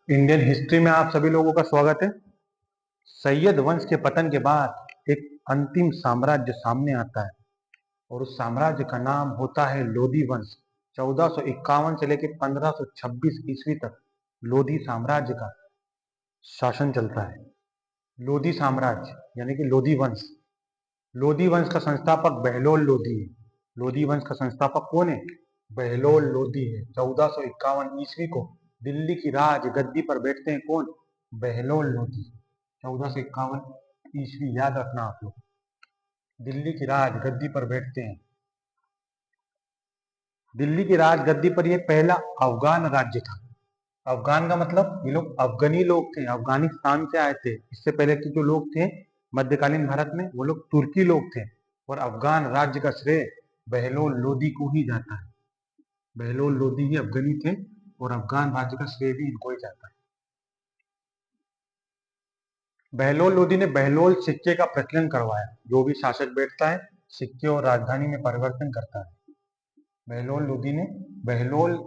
Indian history में आप सभी लोगों का स्वागत है। सैयद वंश के पतन के बाद एक अंतिम साम्राज्य सामने आता है और उस साम्राज्य का नाम होता है लोधी वंश। 1451 से लेकर 1526 ईस्वी तक लोधी साम्राज्य का शासन चलता है। लोधी साम्राज्य यानी कि लोधी वंश। लोधी वंश का संस्थापक बहलोल लोधी है। लोधी वंश का संस्थापक कौन है? बहलोल लोधी है। 1451 ईस्वी को दिल्ली की राज गद्दी पर बैठते हैं कौन? बहलोल लोधी। 1451 ईस्वी याद रखना आप लोग, दिल्ली की राज गद्दी पर बैठते हैं। दिल्ली की राज गद्दी पर यह पहला अफगान राज्य था। अफगान का मतलब ये लोग अफगानी लोग थे, अफगानिस्तान से आए थे। इससे पहले के जो लोग थे मध्यकालीन भारत में, वो लोग तुर्की लोग थे। और अफगान राज्य का श्रेय बहलोल लोधी को ही जाता है। बहलोल लोधी ही अफगानी थे और अफगान राज्य का श्रेय भी इनको ही जाता है। बहलोल लोधी ने बहलोल सिक्के का प्रचलन करवाया। जो भी शासक बैठता है सिक्के और राजधानी में परिवर्तन करता है। बहलोल लोधी ने बहलोल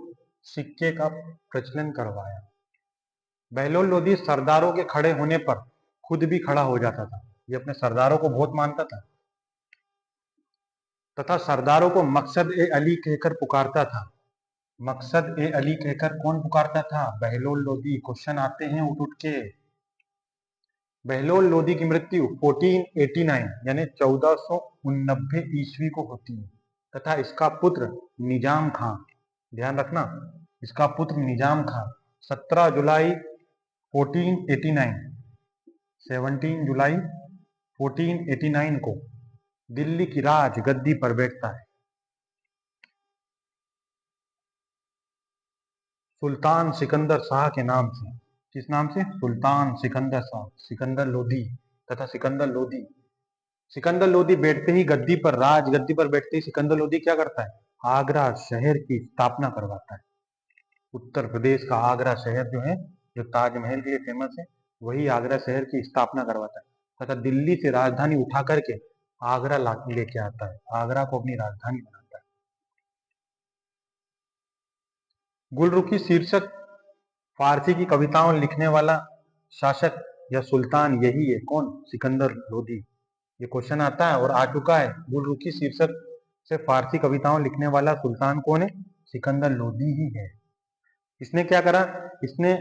सिक्के का प्रचलन करवाया। बहलोल लोधी सरदारों के खड़े होने पर खुद भी खड़ा हो जाता था। ये अपने सरदारों को बहुत मानता था तथा सरदारों को मकसद ए अली कहकर पुकारता था। मकसद ए अली कहकर कौन पुकारता था? बहलोल लोधी। क्वेश्चन आते हैं उठ उठ के। बहलोल लोधी की मृत्यु 1489 यानी 1489 ईस्वी को होती है तथा इसका पुत्र निजाम खां, ध्यान रखना, इसका पुत्र निजाम खां 17 जुलाई 1489 17 जुलाई 1489 को दिल्ली की राज गद्दी पर बैठता है। सुल्तान सिकंदर शाह के नाम से। किस नाम से? सुल्तान सिकंदर शाह, सिकंदर लोधी तथा सिकंदर लोधी। सिकंदर लोधी बैठते ही गद्दी पर, राज गद्दी पर बैठते ही सिकंदर लोधी क्या करता है? आगरा शहर की स्थापना करवाता है। उत्तर प्रदेश का आगरा शहर जो है, जो ताजमहल के लिए फेमस है, वही आगरा शहर की स्थापना करवाता है तथा दिल्ली से राजधानी उठा करके आगरा लेके आता है। आगरा को अपनी राजधानी बनाता है। गुलरुखी शीर्षक फारसी की कविताओं लिखने वाला शासक या सुल्तान यही है। कौन? सिकंदर लोधी। ये क्वेश्चन आता है और आ चुका है। गुलरुखी शीर्षक से फारसी कविताओं लिखने वाला सुल्तान कौन है? सिकंदर लोधी ही है। इसने क्या करा? इसने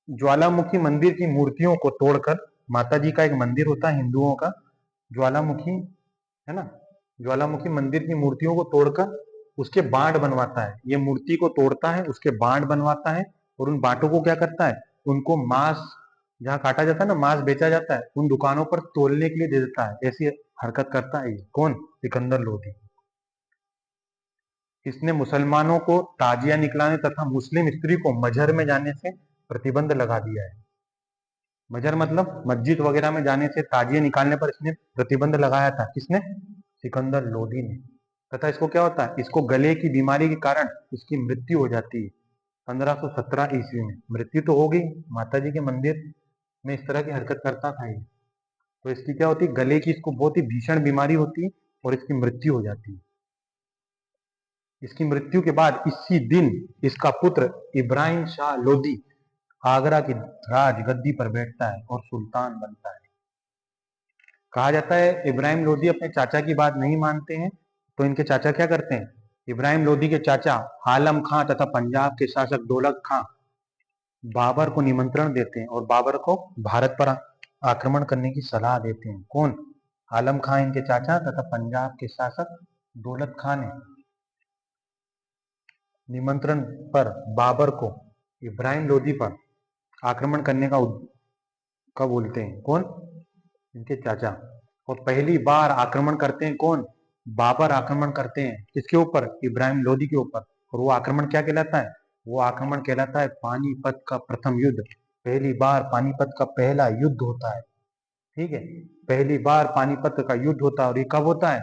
ज्वालामुखी मंदिर की मूर्तियों को तोड़कर, माता जी का एक मंदिर होता है हिंदुओं का, ज्वालामुखी है ना, ज्वालामुखी मंदिर की मूर्तियों को तोड़कर उसके बांट बनवाता है। ये मूर्ति को तोड़ता है, उसके बांट बनवाता है और उन बांटों को क्या करता है? उनको मांस, जहाँ काटा जाता है ना, मांस बेचा जाता है, उन दुकानों पर तोलने के लिए दे देता है। ऐसी हरकत करता है ये। कौन? सिकंदर लोधी। इसने मुसलमानों को ताजिया निकलाने तथा मुस्लिम स्त्री को मजहर में जाने से प्रतिबंध लगा दिया है। मजहर मतलब मस्जिद वगैरह में जाने से, ताजिया निकालने पर इसने प्रतिबंध लगाया था। किसने? सिकंदर लोधी ने। तथा इसको क्या होता है? इसको गले की बीमारी के कारण इसकी मृत्यु हो जाती है 1517 ईस्वी में। मृत्यु तो हो गई, माता जी के मंदिर में इस तरह की हरकत करता था ये, तो इसकी क्या होती है? गले की इसको बहुत ही भीषण बीमारी होती है और इसकी मृत्यु हो जाती है। इसकी मृत्यु के बाद इसी दिन इसका पुत्र इब्राहिम शाह लोधी आगरा की राज गद्दी पर बैठता है और सुल्तान बनता है। कहा जाता है इब्राहिम लोधी अपने चाचा की बात नहीं मानते हैं, तो इनके चाचा क्या करते हैं? इब्राहिम लोधी के चाचा आलम खां तथा पंजाब के शासक दौलत खां बाबर को निमंत्रण देते हैं और बाबर को भारत पर आक्रमण करने की सलाह देते हैं। कौन? आलम खां इनके चाचा तथा पंजाब के शासक दौलत खां ने निमंत्रण पर बाबर को इब्राहिम लोधी पर आक्रमण करने का बोलते हैं। कौन? इनके चाचा। और पहली बार आक्रमण करते हैं कौन? बाबर आक्रमण करते हैं। किसके ऊपर? इब्राहिम लोधी के ऊपर। और वो आक्रमण क्या कहलाता है? वो आक्रमण कहलाता है पानीपत का प्रथम युद्ध। पहली बार पानीपत का पहला युद्ध होता है। ठीक है, पहली बार पानीपत का युद्ध होता है और ये कब होता है?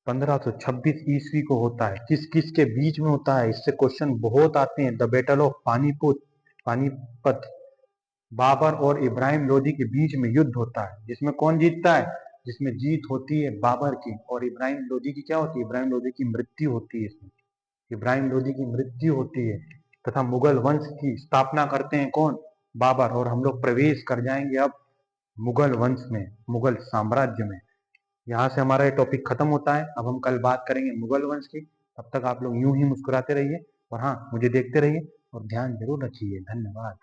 1526 ईस्वी को होता है। किस किस के बीच में होता है? इससे क्वेश्चन बहुत आते हैं। The battle of Panipat Babur और इब्राहिम लोधी के बीच में युद्ध होता है, जिसमें कौन जीतता है? जिसमें जीत होती है बाबर की और इब्राहिम लोधी की क्या होती है? इब्राहिम लोधी की मृत्यु होती है। इसमें इब्राहिम लोधी की मृत्यु होती है तथा मुगल वंश की स्थापना करते हैं कौन? बाबर। और हम लोग प्रवेश कर जाएंगे अब मुगल वंश में, मुगल साम्राज्य में। यहाँ से हमारा ये टॉपिक खत्म होता है। अब हम कल बात करेंगे मुगल वंश की। तब तक आप लोग यूं ही मुस्कुराते रहिए और हाँ, मुझे देखते रहिए और ध्यान जरूर रखिए। धन्यवाद।